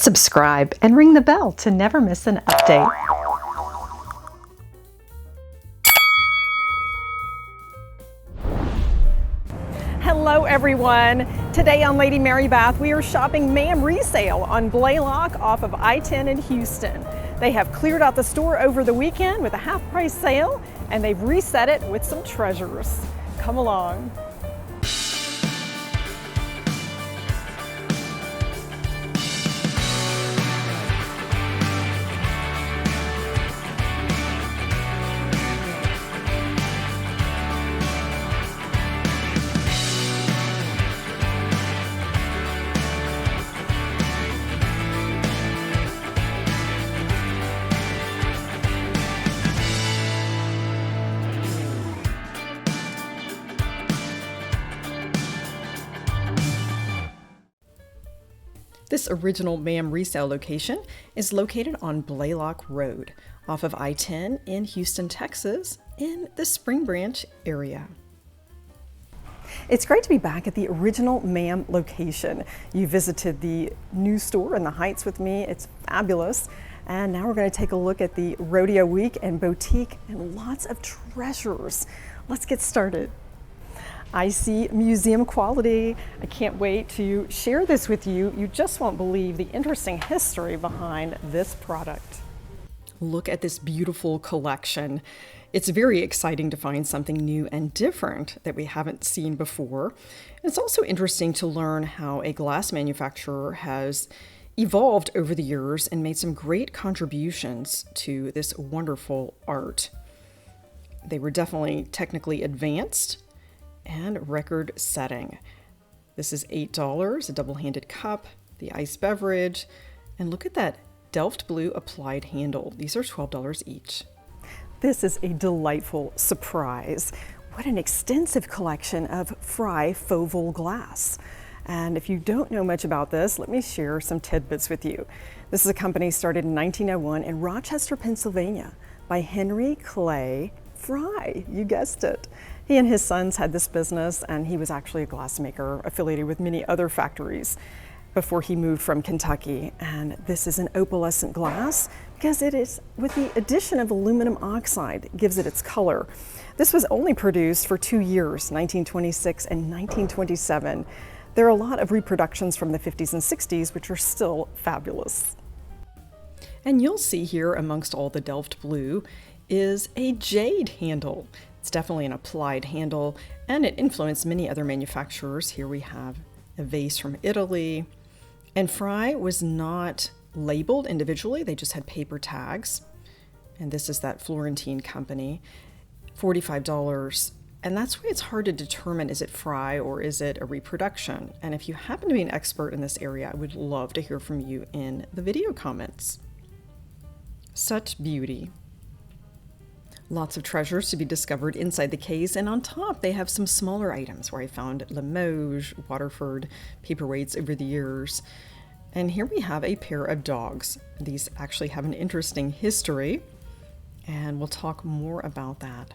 subscribe, and ring the bell to never miss an update. Hello everyone! Today on Lady Mary Bath we are shopping MAM Resale on Blaylock off of I-10 in Houston. They have cleared out the store over the weekend with a half-price sale and they've reset it with some treasures. Come along. This original MAM Resale location is located on Blaylock Road off of I-10 in Houston, Texas, in the Spring Branch area. It's great to be back at the original MAM location. You visited the new store in the Heights with me. It's fabulous. And now we're going to take a look at the Rodeo Week and boutique and lots of treasures. Let's get started. I see museum quality. I can't wait to share this with you. You just won't believe the interesting history behind this product. Look at this beautiful collection. It's very exciting to find something new and different that we haven't seen before. It's also interesting to learn how a glass manufacturer has evolved over the years and made some great contributions to this wonderful art. They were definitely technically advanced and record-setting. This is $8, a double-handed cup, the iced beverage, and look at that Delft blue applied handle. These are $12 each. This is a delightful surprise. What an extensive collection of Fry FOVAL glass. And if you don't know much about this, let me share some tidbits with you. This is a company started in 1901 in Rochester, Pennsylvania by Henry Clay Fry. You guessed it. He and his sons had this business, and he was actually a glassmaker affiliated with many other factories before he moved from Kentucky. And this is an opalescent glass because it is, with the addition of aluminum oxide, gives it its color. This was only produced for 2 years, 1926 and 1927. There are a lot of reproductions from the 50s and 60s, which are still fabulous. And you'll see here amongst all the Delft blue is a jade handle. It's definitely an applied handle, and it influenced many other manufacturers. Here we have a vase from Italy. And Fry was not labeled individually, they just had paper tags. And this is that Florentine company, $45. And that's why it's hard to determine, is it Fry or is it a reproduction? And if you happen to be an expert in this area, I would love to hear from you in the video comments. Such beauty. Lots of treasures to be discovered inside the case, and on top they have some smaller items where I found Limoges, Waterford paperweights over the years. And here we have a pair of dogs. These actually have an interesting history, and we'll talk more about that.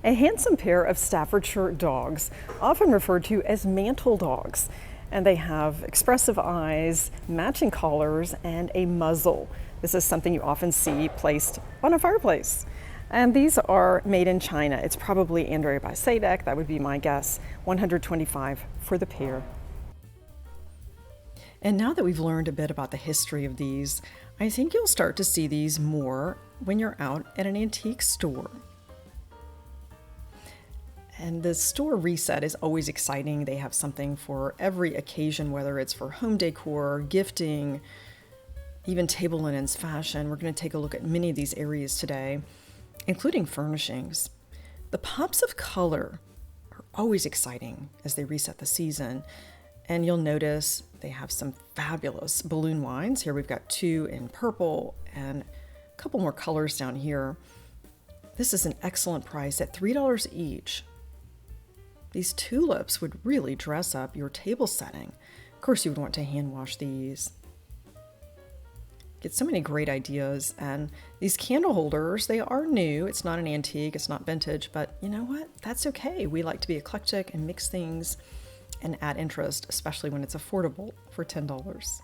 A handsome pair of Staffordshire dogs, often referred to as mantle dogs. And they have expressive eyes, matching collars, and a muzzle. This is something you often see placed on a fireplace. And these are made in China. It's probably Andrea by Sadek, that would be my guess. $125 for the pair. And now that we've learned a bit about the history of these, I think you'll start to see these more when you're out at an antique store. And the store reset is always exciting. They have something for every occasion, whether it's for home decor, gifting, even table linens, fashion. We're going to take a look at many of these areas today, including furnishings. The pops of color are always exciting as they reset the season. And you'll notice they have some fabulous balloon wines. Here we've got 2 in purple and a couple more colors down here. This is an excellent price at $3 each. These tulips would really dress up your table setting. Of course, you would want to hand wash these. Get so many great ideas. And these candle holders, they are new. It's not an antique, it's not vintage, but you know what? That's okay. We like to be eclectic and mix things and add interest, especially when it's affordable for $10.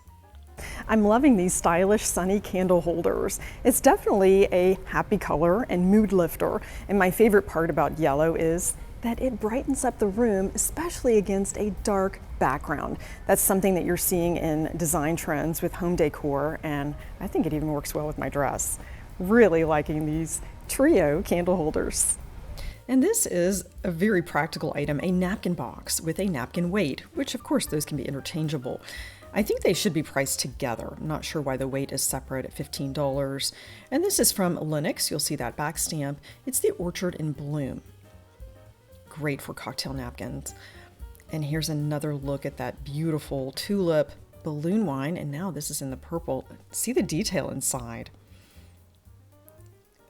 I'm loving these stylish sunny candle holders. It's definitely a happy color and mood lifter. And my favorite part about yellow is that it brightens up the room, especially against a dark background. That's something that you're seeing in design trends with home decor, and I think it even works well with my dress. Really liking these trio candle holders. And this is a very practical item, a napkin box with a napkin weight, which of course those can be interchangeable. I think they should be priced together. I'm not sure why the weight is separate at $15. And this is from Linux. You'll see that back stamp. It's the Orchard in Bloom. Great for cocktail napkins. And here's another look at that beautiful tulip balloon wine. And now this is in the purple. See the detail inside.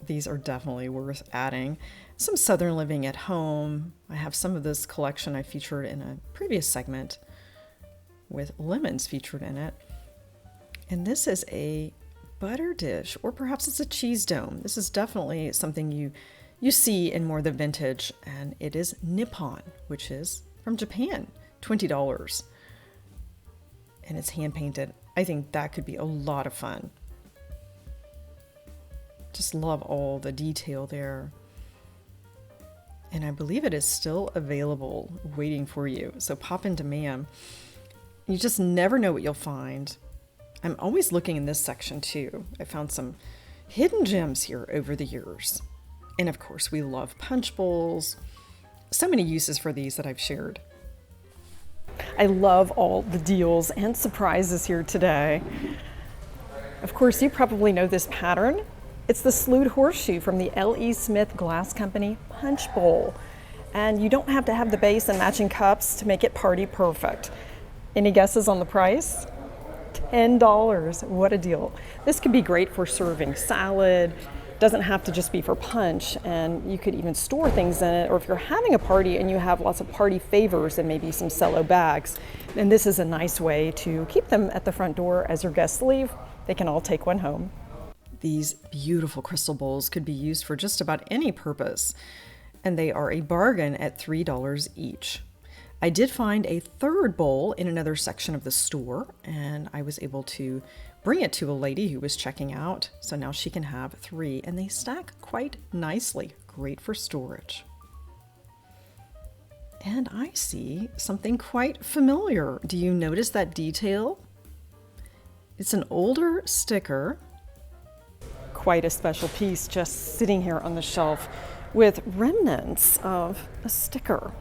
These are definitely worth adding. Some Southern living at home. I have some of this collection I featured in a previous segment with lemons featured in it. And this is a butter dish, or perhaps it's a cheese dome. This is definitely something you see in more of the vintage, and it is Nippon, which is from Japan, $20. And it's hand painted. I think that could be a lot of fun. Just love all the detail there. And I believe it is still available, waiting for you. So pop into MAM. You just never know what you'll find. I'm always looking in this section too. I found some hidden gems here over the years. And of course, we love punch bowls. So many uses for these that I've shared. I love all the deals and surprises here today. Of course, you probably know this pattern. It's the Slewed Horseshoe from the L.E. Smith Glass Company punch bowl. And you don't have to have the base and matching cups to make it party perfect. Any guesses on the price? $10. What a deal. This could be great for serving salad. Doesn't have to just be for punch, and you could even store things in it. Or if you're having a party and you have lots of party favors and maybe some cello bags, then this is a nice way to keep them at the front door as your guests leave. They can all take one home. These beautiful crystal bowls could be used for just about any purpose, and they are a bargain at $3 each. I did find a third bowl in another section of the store, and I was able to bring it to a lady who was checking out. So now she can have 3, and they stack quite nicely. Great for storage. And I see something quite familiar. Do you notice that detail? It's an older sticker. Quite a special piece just sitting here on the shelf with remnants of a sticker.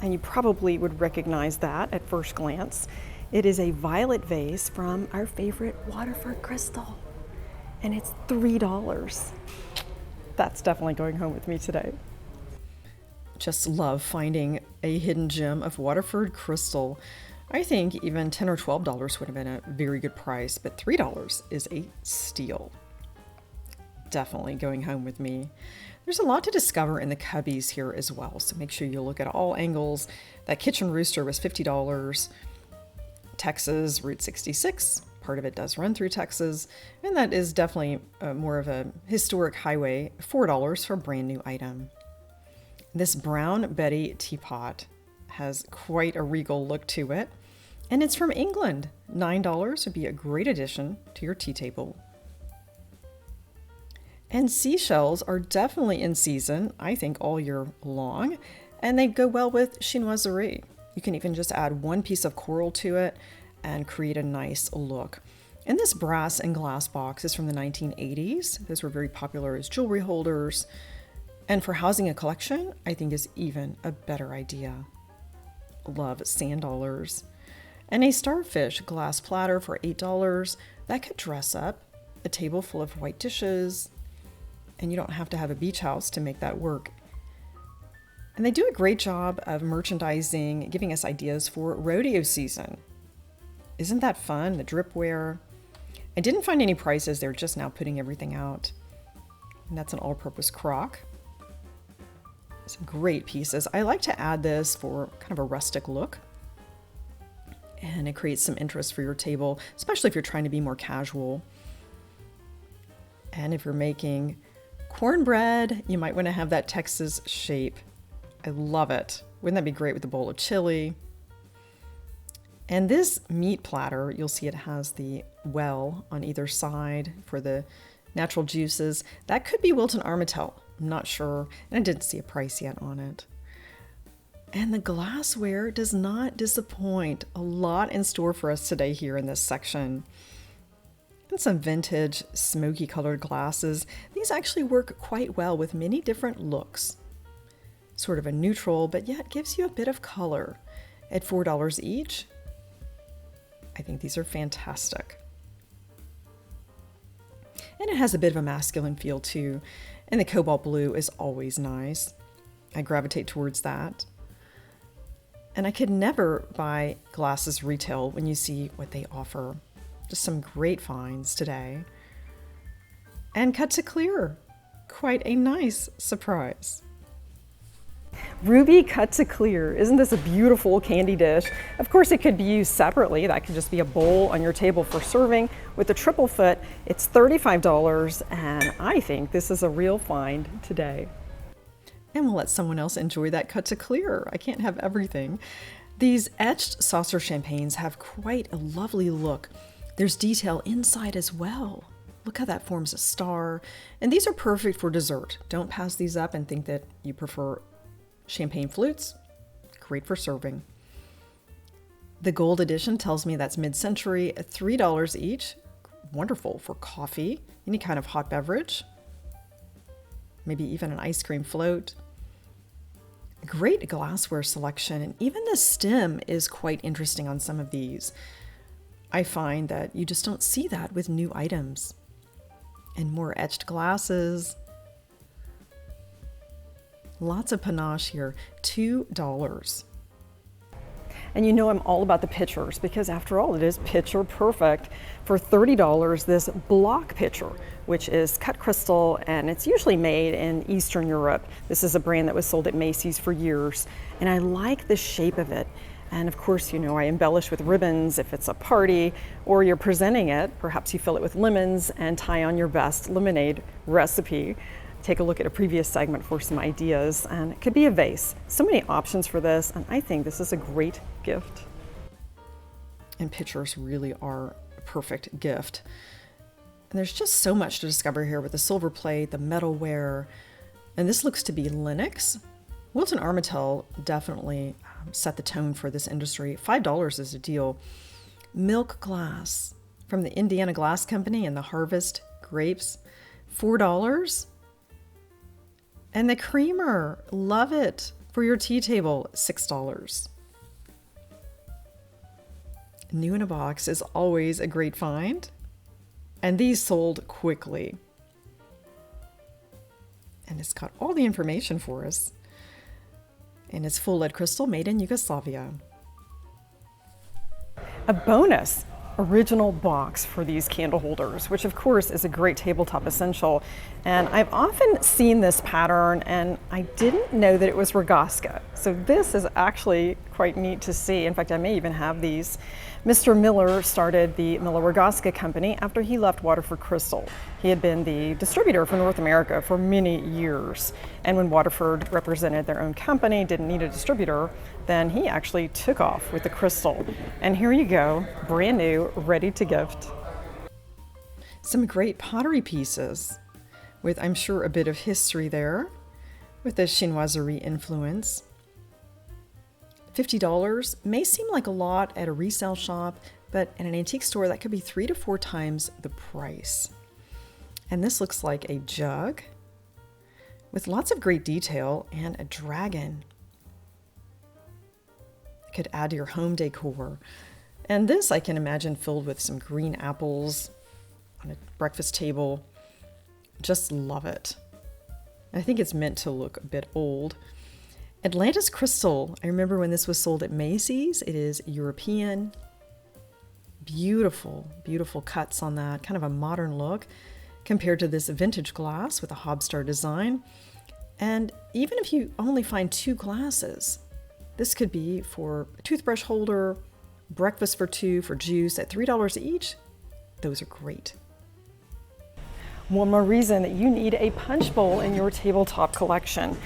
And you probably would recognize that at first glance. It is a violet vase from our favorite Waterford crystal, and it's $3. That's definitely going home with me today. Just love finding a hidden gem of Waterford crystal. I think even $10 or $12 would have been a very good price, but $3 is a steal. Definitely going home with me. There's a lot to discover in the cubbies here as well, so make sure you look at all angles. That kitchen rooster was $50. Texas Route 66, part of it does run through Texas, and that is definitely more of a historic highway, $4 for a brand new item. This brown Betty teapot has quite a regal look to it, and it's from England. $9 would be a great addition to your tea table. And seashells are definitely in season, I think all year long, and they go well with chinoiserie. You can even just add one piece of coral to it and create a nice look. And this brass and glass box is from the 1980s. Those were very popular as jewelry holders. And for housing a collection, I think is even a better idea. Love sand dollars. And a starfish glass platter for $8. That could dress up a table full of white dishes. And you don't have to have a beach house to make that work. And they do a great job of merchandising, giving us ideas for rodeo season. Isn't that fun? The dripware. I didn't find any prices. They're just now putting everything out. And that's an all-purpose crock. Some great pieces. I like to add this for kind of a rustic look. And it creates some interest for your table, especially if you're trying to be more casual. And if you're making cornbread, you might want to have that Texas shape. I love it. Wouldn't that be great with a bowl of chili? And this meat platter, you'll see it has the well on either side for the natural juices. That could be Wilton Armitel, I'm not sure, and I didn't see a price yet on it. And the glassware does not disappoint. A lot in store for us today here in this section. And some vintage smoky colored glasses. These actually work quite well with many different looks. Sort of a neutral, but yet gives you a bit of color. At $4 each, I think these are fantastic. And it has a bit of a masculine feel too. And the cobalt blue is always nice. I gravitate towards that. And I could never buy glasses retail when you see what they offer. Just some great finds today. And cut to clear. Quite a nice surprise. Ruby cut to clear. Isn't this a beautiful candy dish? Of course, it could be used separately. That could just be a bowl on your table for serving. With the triple foot, it's $35, and I think this is a real find today. And we'll let someone else enjoy that cut to clear. I can't have everything. These etched saucer champagnes have quite a lovely look. There's detail inside as well. Look how that forms a star. And these are perfect for dessert. Don't pass these up and think that you prefer champagne flutes. Great for serving. The gold edition tells me that's mid-century at $3 each. Wonderful for coffee, any kind of hot beverage. Maybe even an ice cream float. Great glassware selection, and even the stem is quite interesting on some of these. I find that you just don't see that with new items. And more etched glasses. Lots of panache here, $2. And you know I'm all about the pitchers because after all, it is pitcher perfect. For $30, this block pitcher, which is cut crystal, and it's usually made in Eastern Europe. This is a brand that was sold at Macy's for years, and I like the shape of it. And of course, you know, I embellish with ribbons if it's a party or you're presenting it. Perhaps you fill it with lemons and tie on your best lemonade recipe. Take a look at a previous segment for some ideas, and it could be a vase. So many options for this, and I think this is a great gift. And pitchers really are a perfect gift. And there's just so much to discover here with the silver plate, the metalware, and this looks to be Lenox. Wilton Armitel definitely set the tone for this industry. $5 is a deal. Milk glass from the Indiana Glass Company and the Harvest grapes, $4. And the creamer, love it, for your tea table, $6. New in a box is always a great find. And these sold quickly. And it's got all the information for us. And it's full lead crystal made in Yugoslavia. A bonus original box for these candle holders, which of course is a great tabletop essential. And I've often seen this pattern and I didn't know that it was Rogaska. So this is actually quite neat to see. In fact, I may even have these. Mr. Miller started the Miller-Rogaska company after he left Waterford Crystal. He had been the distributor for North America for many years. And when Waterford represented their own company, didn't need a distributor, then he actually took off with the crystal. And here you go, brand new, ready to gift. Some great pottery pieces with, I'm sure, a bit of history there with the chinoiserie influence. $50 may seem like a lot at a resale shop, but in an antique store that could be 3 to 4 times the price. And this looks like a jug with lots of great detail and a dragon. It could add to your home decor. And this I can imagine filled with some green apples on a breakfast table. Just love it. I think it's meant to look a bit old. Atlantis crystal, I remember when this was sold at Macy's. It is European. Beautiful, beautiful cuts on that, kind of a modern look compared to this vintage glass with a hobstar design. And even if you only find 2 glasses, this could be for a toothbrush holder, breakfast for 2, for juice at $3 each. Those are great. One more reason that you need a punch bowl in your tabletop collection.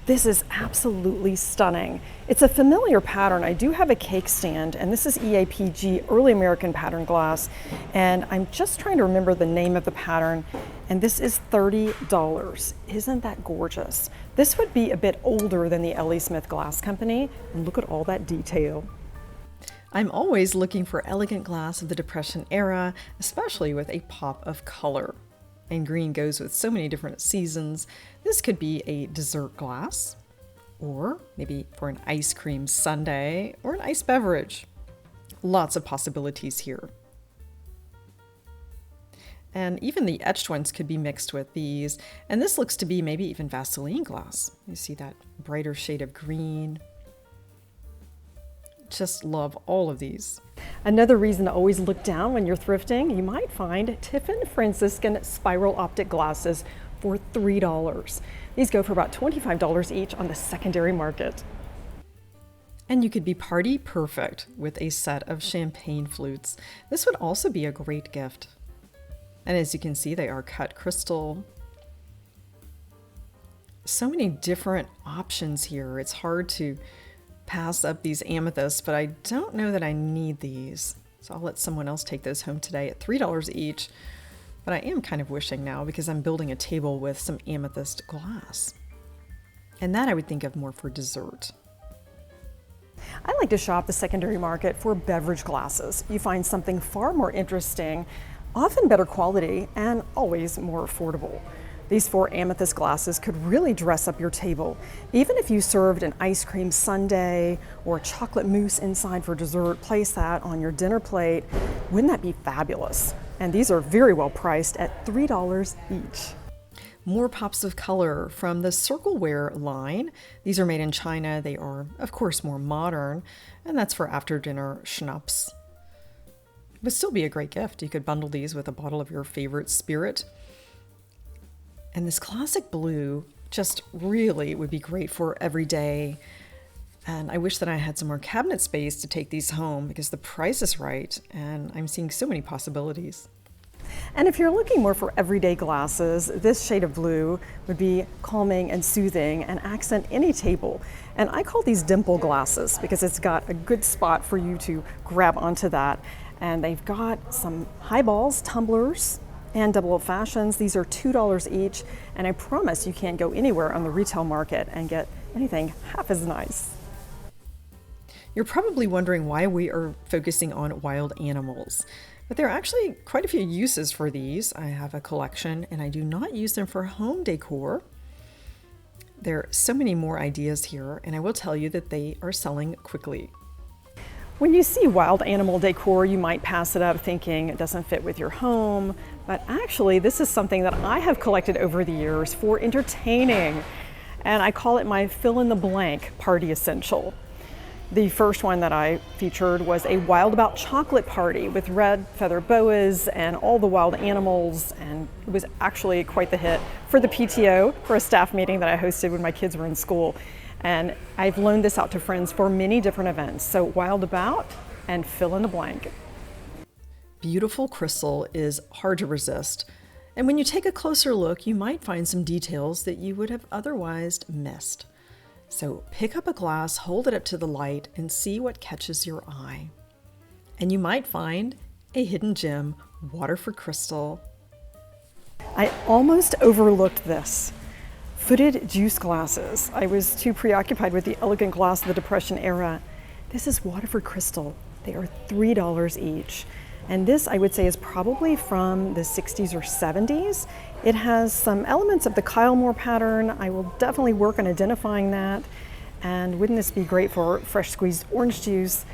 This is absolutely stunning. It's a familiar pattern. I do have a cake stand, and this is EAPG, Early American Pattern Glass, and I'm just trying to remember the name of the pattern, and this is $30. Isn't that gorgeous? This would be a bit older than the L.E. Smith Glass Company, and look at all that detail. I'm always looking for elegant glass of the Depression era, especially with a pop of color. And green goes with so many different seasons. This could be a dessert glass, or maybe for an ice cream sundae, or an iced beverage. Lots of possibilities here. And even the etched ones could be mixed with these. And this looks to be maybe even Vaseline glass. You see that brighter shade of green. Just love all of these. Another reason to always look down when you're thrifting, you might find Tiffin Franciscan spiral optic glasses for $3. These go for about $25 each on the secondary market. And you could be party perfect with a set of champagne flutes. This would also be a great gift. And as you can see, they are cut crystal. So many different options here. It's hard to pass up these amethysts, but I don't know that I need these. So I'll let someone else take those home today at $3 each. But I am kind of wishing now because I'm building a table with some amethyst glass. And that I would think of more for dessert. I like to shop the secondary market for beverage glasses. You find something far more interesting, often better quality, and always more affordable. These 4 amethyst glasses could really dress up your table. Even if you served an ice cream sundae or chocolate mousse inside for dessert, place that on your dinner plate. Wouldn't that be fabulous? And these are very well priced at $3 each. More pops of color from the Circleware line. These are made in China. They are, of course, more modern, and that's for after dinner schnapps. It would still be a great gift. You could bundle these with a bottle of your favorite spirit. And this classic blue just really would be great for every day. And I wish that I had some more cabinet space to take these home because the price is right and I'm seeing so many possibilities. And if you're looking more for everyday glasses, this shade of blue would be calming and soothing and accent any table. And I call these dimple glasses because it's got a good spot for you to grab onto that. And they've got some highballs, tumblers, and double old fashions. These are $2 each, and I promise you can't go anywhere on the retail market and get anything half as nice. You're probably wondering why we are focusing on wild animals, but there are actually quite a few uses for these. I have a collection, and I do not use them for home decor. There are so many more ideas here, and I will tell you that they are selling quickly. When you see wild animal decor, you might pass it up thinking it doesn't fit with your home, but actually this is something that I have collected over the years for entertaining, and I call it my fill-in-the-blank party essential. The first one that I featured was a Wild About chocolate party with red feather boas and all the wild animals, and it was actually quite the hit for the PTO, for a staff meeting that I hosted when my kids were in school. And I've loaned this out to friends for many different events. So Wild About and fill in the blank. Beautiful crystal is hard to resist. And when you take a closer look, you might find some details that you would have otherwise missed. So pick up a glass, hold it up to the light, and see what catches your eye. And you might find a hidden gem, Waterford crystal. I almost overlooked this. Footed juice glasses. I was too preoccupied with the elegant glass of the Depression era. This is Waterford crystal. They are $3 each. And this, I would say, is probably from the 60s or 70s. It has some elements of the Kyle Moore pattern. I will definitely work on identifying that. And wouldn't this be great for fresh squeezed orange juice?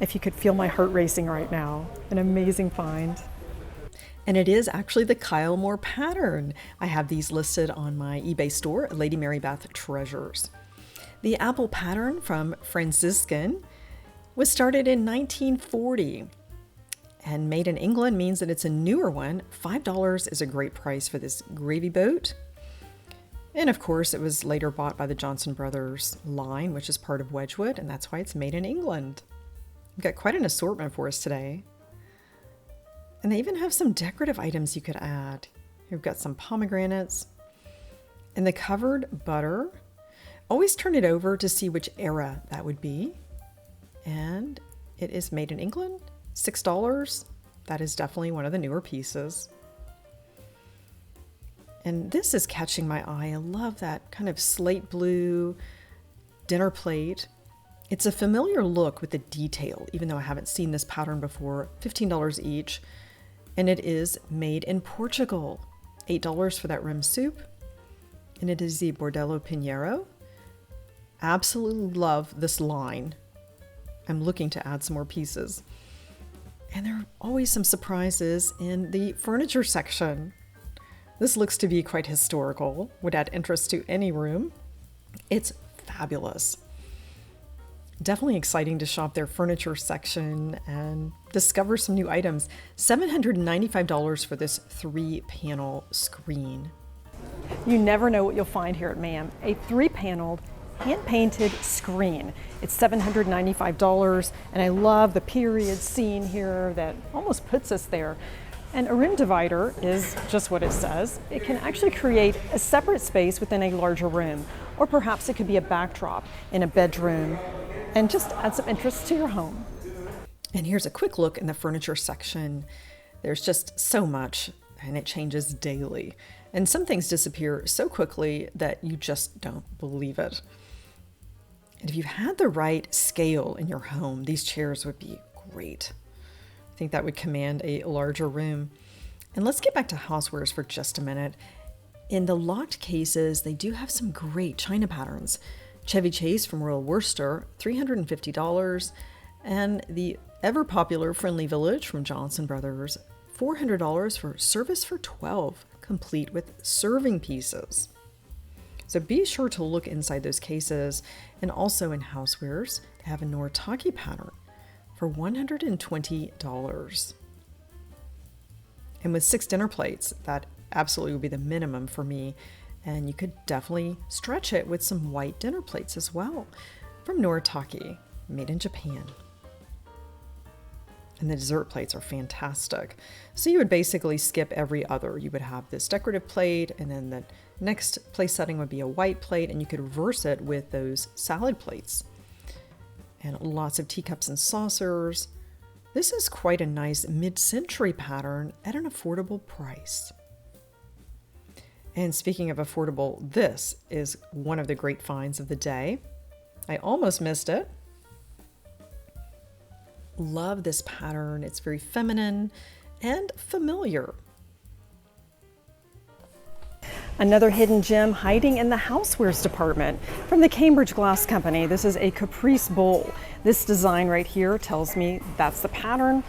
If you could feel my heart racing right now. An amazing find. And it is actually the Kyle Moore pattern. I have these listed on my eBay store, Lady Mary Beth Treasures. The apple pattern from Franciscan was started in 1940. And made in England means that it's a newer one. $5 is a great price for this gravy boat. And of course, it was later bought by the Johnson Brothers line, which is part of Wedgwood, and that's why it's made in England. We've got quite an assortment for us today. And they even have some decorative items you could add. You've got some pomegranates and the covered butter. always turn it over to see which era that would be. And it is made in England, $6. That is definitely one of the newer pieces. And this is catching my eye. I love that kind of slate blue dinner plate. It's a familiar look with the detail, even though I haven't seen this pattern before. $15 each. And it is made in Portugal. $8 for that rim soup. And it is the Bordello Pinheiro. Absolutely love this line. I'm looking to add some more pieces. And there are always some surprises in the furniture section. This looks to be quite historical, would add interest to any room. It's fabulous. Definitely exciting to shop their furniture section and discover some new items. $795 for this 3-panel screen. You never know what you'll find here at MAM. A 3-paneled, hand-painted screen. It's $795, and I love the period scene here that almost puts us there. And a rim divider is just what it says. It can actually create a separate space within a larger room, or perhaps it could be a backdrop in a bedroom and just add some interest to your home. And here's a quick look in the furniture section. There's just so much, and it changes daily. And some things disappear so quickly that you just don't believe it. And if you had the right scale in your home, these chairs would be great. I think that would command a larger room. And let's get back to housewares for just a minute. In the locked cases, they do have some great china patterns. Chevy Chase from Royal Worcester, $350. And the ever popular Friendly Village from Johnson Brothers, $400 for service for 12, complete with serving pieces. So be sure to look inside those cases, and also in housewares, they have a Noritake pattern for $120. And with 6 dinner plates, that absolutely would be the minimum for me. And you could definitely stretch it with some white dinner plates as well from Noritake, made in Japan. And the dessert plates are fantastic. So you would basically skip every other. You would have this decorative plate, and then the next place setting would be a white plate, and you could reverse it with those salad plates. And lots of teacups and saucers. This is quite a nice mid-century pattern at an affordable price. And speaking of affordable, this is one of the great finds of the day. I almost missed it. Love this pattern. It's very feminine and familiar. Another hidden gem hiding in the housewares department from the Cambridge Glass Company. This is a Caprice bowl. This design right here tells me that's the pattern.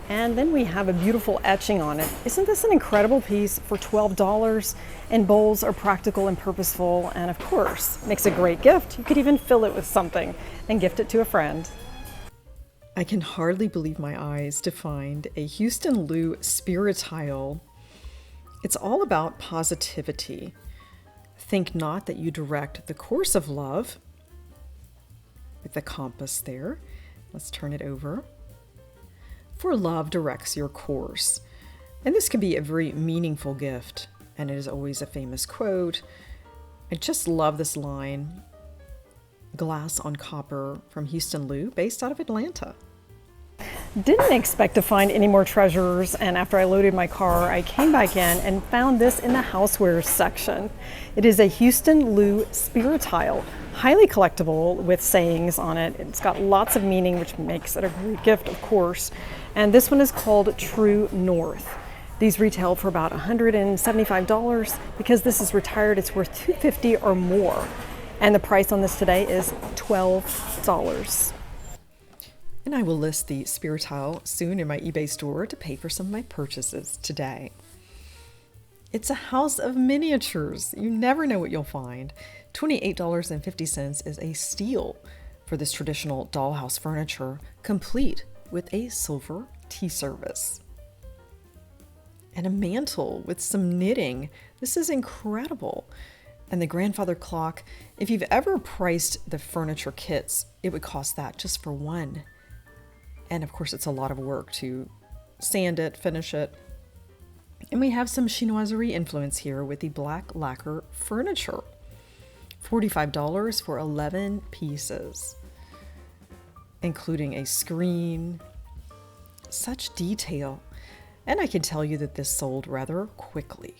And then we have a beautiful etching on it. Isn't this an incredible piece for $12? And bowls are practical and purposeful, and of course, makes a great gift. You could even fill it with something and gift it to a friend. I can hardly believe my eyes to find a Houston Lou spirit tile. It's all about positivity. Think not that you direct the course of love. With the compass there. Let's turn it over. For love directs your course. And this can be a very meaningful gift. And it is always a famous quote. I just love this line. Glass on copper from Houston Lou, based out of Atlanta. Didn't expect to find any more treasures, and after I loaded my car, I came back in and found this in the housewares section. It is a Houston Lou spirit tile, highly collectible with sayings on it. It's got lots of meaning, which makes it a great gift, of course. And this one is called True North. These retail for about $175. Because this is retired, it's worth $250 or more. And the price on this today is $12. And I will list the spirit tile soon in my eBay store to pay for some of my purchases today. It's a house of miniatures. You never know what you'll find. $28.50 is a steal for this traditional dollhouse furniture, complete with a silver tea service. And a mantle with some knitting. This is incredible. And the grandfather clock, if you've ever priced the furniture kits, it would cost that just for one. And of course, it's a lot of work to sand it, finish it. And we have some chinoiserie influence here with the black lacquer furniture. $45 for 11 pieces, including a screen. Such detail. And I can tell you that this sold rather quickly.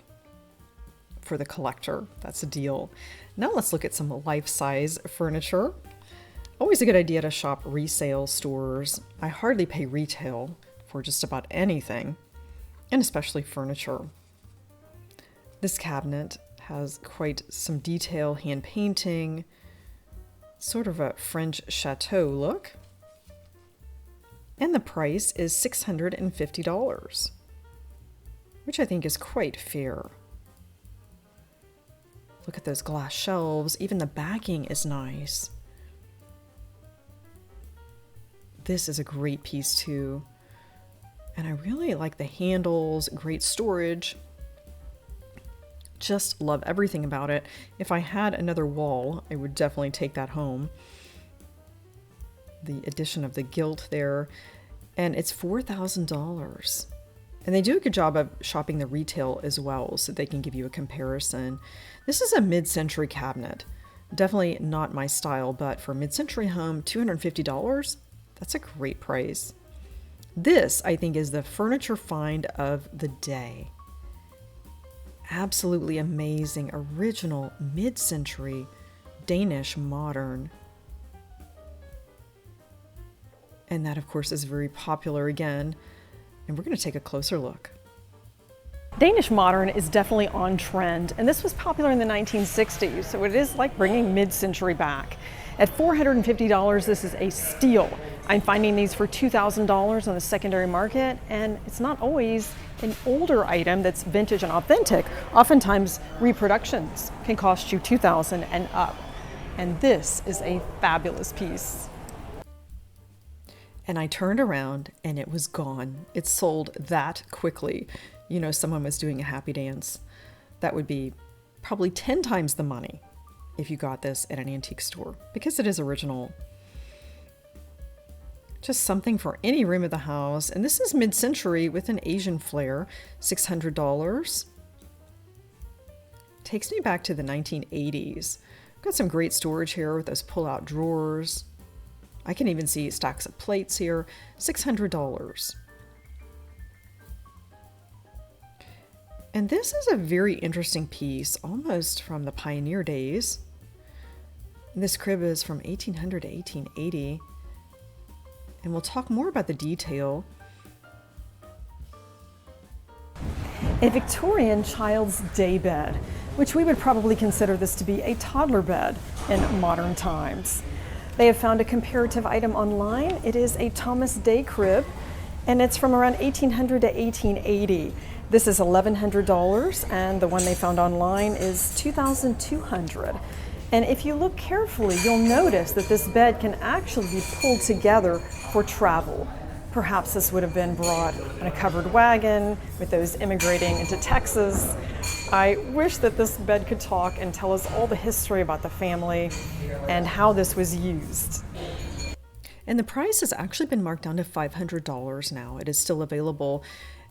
For the collector, that's a deal. Now let's look at some life-size furniture. Always a good idea to shop resale stores. I hardly pay retail for just about anything, and especially furniture. This cabinet has quite some detail, hand painting, sort of a French chateau look. And the price is $650, which I think is quite fair. Look at those glass shelves. Even the backing is nice. This is a great piece too. And I really like the handles, great storage. Just love everything about it. If I had another wall, I would definitely take that home. The addition of the gilt there. And it's $4,000. And they do a good job of shopping the retail as well, so they can give you a comparison. This is a mid-century cabinet. Definitely not my style, but for a mid-century home, $250, that's a great price. This, I think, is the furniture find of the day. Absolutely amazing, original, mid-century, Danish Modern. And that, of course, is very popular again. And we're going to take a closer look. Danish Modern is definitely on trend, and this was popular in the 1960s, so it is like bringing mid-century back. At $450, this is a steal. I'm finding these for $2,000 on the secondary market, and it's not always an older item that's vintage and authentic. Oftentimes, reproductions can cost you $2,000 and up. And this is a fabulous piece. And I turned around and it was gone. It sold that quickly. You know, someone was doing a happy dance. That would be probably 10 times the money if you got this at an antique store, because it is original. Just something for any room of the house. And this is mid-century with an Asian flair, $600. Takes me back to the 1980s. Got some great storage here with those pull-out drawers. I can even see stacks of plates here, $600. And this is a very interesting piece, almost from the pioneer days. This crib is from 1800 to 1880. And we'll talk more about the detail. A Victorian child's day bed, which we would probably consider this to be a toddler bed in modern times. They have found a comparative item online. It is a Thomas Day crib, and it's from around 1800 to 1880. This is $1,100, and the one they found online is $2,200. And if you look carefully, you'll notice that this bed can actually be pulled together for travel. Perhaps this would have been brought in a covered wagon with those immigrating into Texas. I wish that this bed could talk and tell us all the history about the family and how this was used. And the price has actually been marked down to $500 now. It is still available.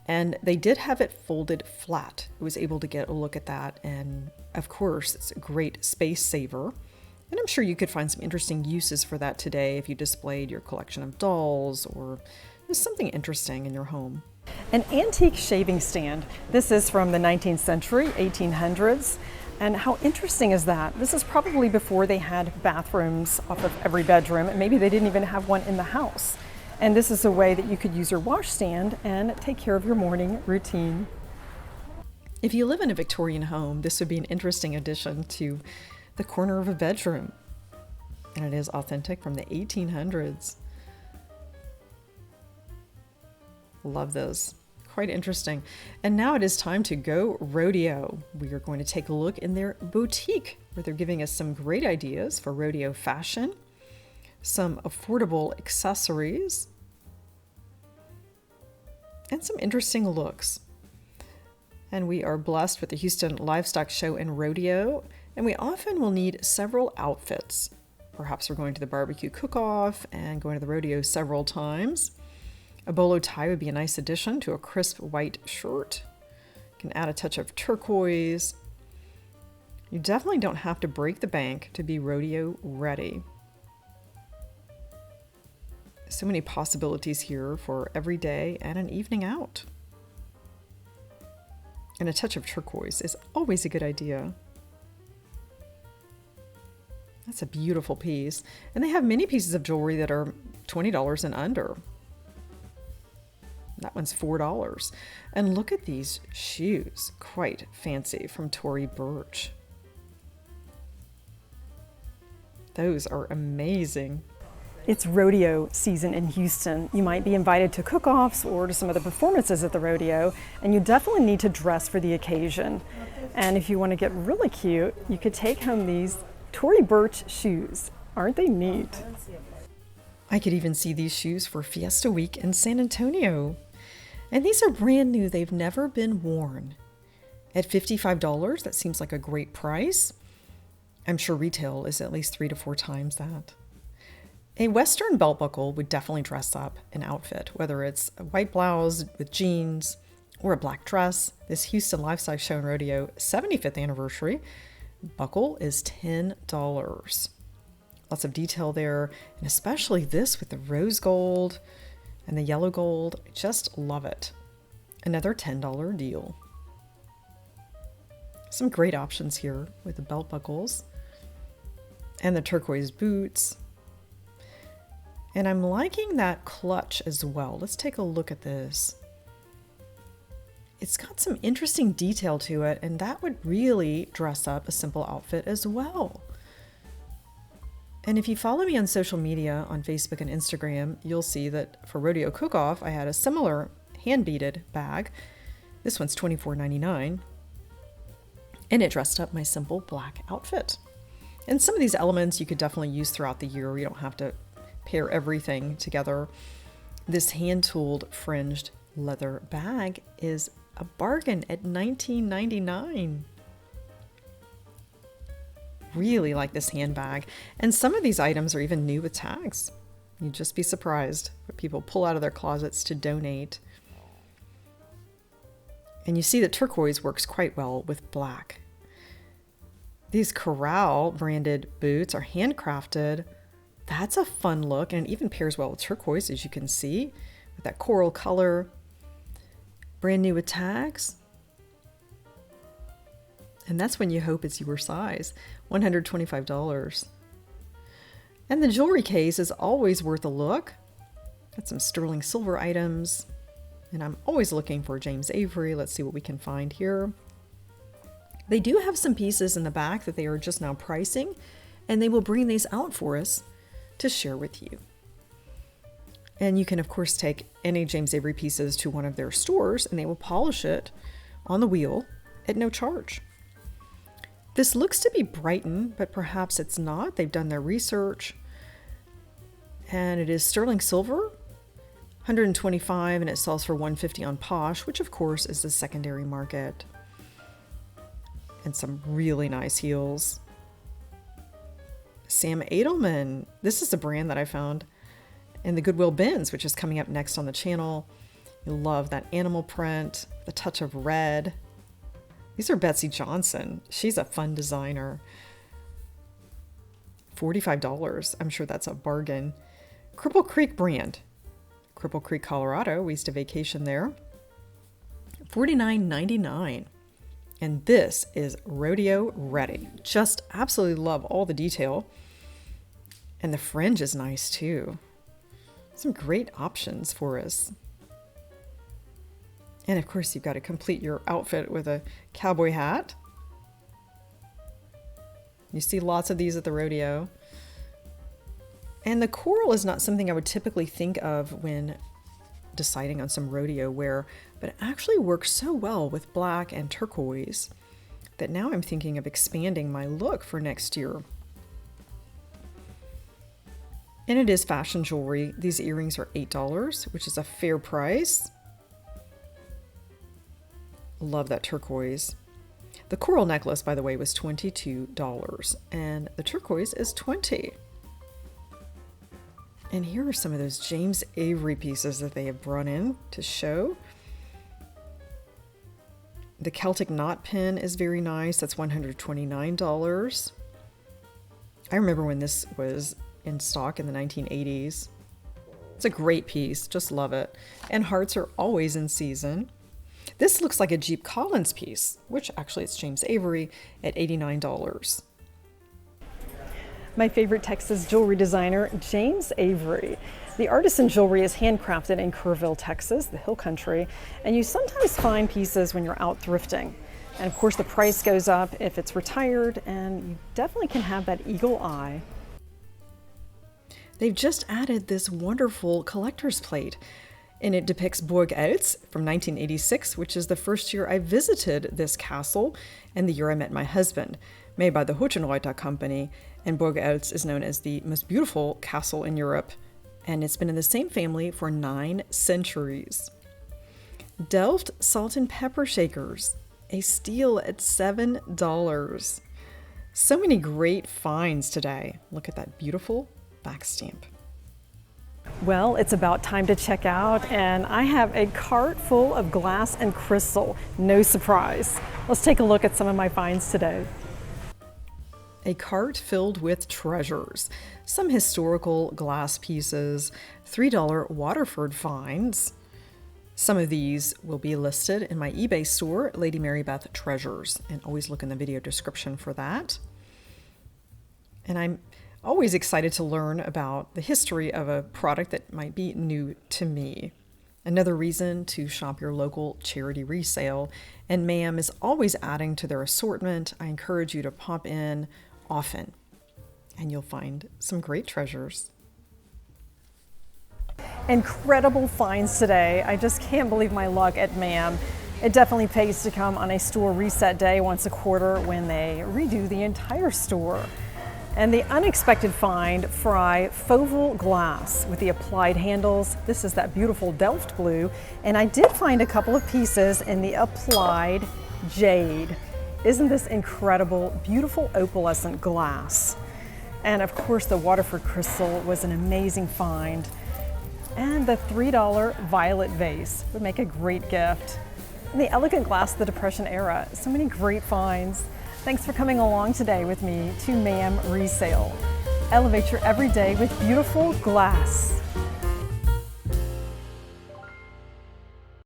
And they did have it folded flat. I was able to get a look at that. And of course, it's a great space saver. And I'm sure you could find some interesting uses for that today if you displayed your collection of dolls or just something interesting in your home. An antique shaving stand. This is from the 19th century, 1800s. And how interesting is that? This is probably before they had bathrooms off of every bedroom, and maybe they didn't even have one in the house. And this is a way that you could use your washstand and take care of your morning routine. If you live in a Victorian home, this would be an interesting addition to the corner of a bedroom. And it is authentic from the 1800s. Love this. Quite interesting. And now it is time to go Rodeo. We are going to take a look in their boutique, where they're giving us some great ideas for rodeo fashion, some affordable accessories, and some interesting looks. And we are blessed with the Houston Livestock Show and Rodeo, and we often will need several outfits. Perhaps we're going to the barbecue cook-off and going to the rodeo several times. A bolo tie would be a nice addition to a crisp white shirt. You can add a touch of turquoise. You definitely don't have to break the bank to be rodeo ready. So many possibilities here for every day and an evening out. And a touch of turquoise is always a good idea. That's a beautiful piece. And they have many pieces of jewelry that are $20 and under. That one's $4. And look at these shoes, quite fancy, from Tory Burch. Those are amazing. It's rodeo season in Houston. You might be invited to cook-offs or to some of the performances at the rodeo, and you definitely need to dress for the occasion. And if you want to get really cute, you could take home these Tory Burch shoes. Aren't they neat? I could even see these shoes for Fiesta Week in San Antonio. And these are brand new. They've never been worn. At $55, that seems like a great price. I'm sure retail is at least 3 to 4 times that. A Western belt buckle would definitely dress up an outfit, whether it's a white blouse with jeans or a black dress. This Houston Life-Size Show and Rodeo 75th anniversary buckle is $10. Lots of detail there, and especially this with the rose gold and the yellow gold. I just love it. Another $10 deal. Some great options here with the belt buckles and the turquoise boots. And I'm liking that clutch as well. Let's take a look at this. It's got some interesting detail to it, and that would really dress up a simple outfit as well. And if you follow me on social media, on Facebook and Instagram, you'll see that for Rodeo Cook-Off, I had a similar hand-beaded bag. This one's $24.99, and it dressed up my simple black outfit. And some of these elements you could definitely use throughout the year. You don't have to pair everything together. This hand-tooled fringed leather bag is a bargain at $19.99. Really like this handbag. And some of these items are even new with tags. You'd just be surprised what people pull out of their closets to donate. And you see that turquoise works quite well with black. These Corral branded boots are handcrafted. That's a fun look, and it even pairs well with turquoise, as you can see, with that coral color. Brand new with tags. And that's when you hope it's your size. $125. And the jewelry case is always worth a look. Got some sterling silver items. And I'm always looking for James Avery. Let's see what we can find here. They do have some pieces in the back that they are just now pricing, and they will bring these out for us to share with you. And you can, of course, take any James Avery pieces to one of their stores, and they will polish it on the wheel at no charge. This looks to be Brighton, but perhaps it's not. They've done their research. And it is sterling silver, $125, and it sells for $150 on Posh, which of course is the secondary market. And some really nice heels. Sam Edelman. This is a brand that I found in the Goodwill bins, which is coming up next on the channel. You'll love that animal print, the touch of red. These are Betsey Johnson. She's a fun designer. $45. I'm sure that's a bargain. Cripple Creek brand. Cripple Creek, Colorado. We used to vacation there. $49.99. And this is rodeo ready. Just absolutely love all the detail. And the fringe is nice too. Some great options for us. And of course, you've got to complete your outfit with a cowboy hat. You see lots of these at the rodeo. And the coral is not something I would typically think of when deciding on some rodeo wear, but it actually works so well with black and turquoise that now I'm thinking of expanding my look for next year. And it is fashion jewelry. These earrings are $8, which is a fair price. Love that turquoise. The coral necklace, by the way, was $22, and the turquoise is $20. And here are some of those James Avery pieces that they have brought in to show. The Celtic knot pin is very nice. That's $129. I remember when this was in stock in the 1980s. It's a great piece, just love it. And hearts are always in season. This looks like a Jeep Collins piece, which actually it's James Avery at $89. My favorite Texas jewelry designer, James Avery. The artisan jewelry is handcrafted in Kerrville, Texas, the hill country, and you sometimes find pieces when you're out thrifting. And of course the price goes up if it's retired, and you definitely can have that eagle eye. They've just added this wonderful collector's plate, and it depicts Borg Outs from 1986, which is the first year I visited this castle and the year I met my husband, made by the Hutchinreuter Company, and Borg Outs is known as the most beautiful castle in Europe, and it's been in the same family for 9 centuries. Delft salt and pepper shakers, a steal at $7. So many great finds today. Look at that beautiful back stamp. Well, it's about time to check out, and I have a cart full of glass and crystal. No surprise. Let's take a look at some of my finds today. A cart filled with treasures, some historical glass pieces, $3 Waterford finds. Some of these will be listed in my eBay store, Lady Mary Beth Treasures, and always look in the video description for that. And I'm always excited to learn about the history of a product that might be new to me. Another reason to shop your local charity resale, and MAM is always adding to their assortment. I encourage you to pop in often, and you'll find some great treasures. Incredible finds today. I just can't believe my luck at MAM. It definitely pays to come on a store reset day once a quarter when they redo the entire store. And the unexpected find, Fry FOVAL glass with the applied handles. This is that beautiful Delft blue. And I did find a couple of pieces in the applied jade. Isn't this incredible? Beautiful opalescent glass. And of course the Waterford crystal was an amazing find. And the $3 violet vase would make a great gift. And the elegant glass of the Depression era. So many great finds. Thanks for coming along today with me to MAM Resale. Elevate your everyday with beautiful glass.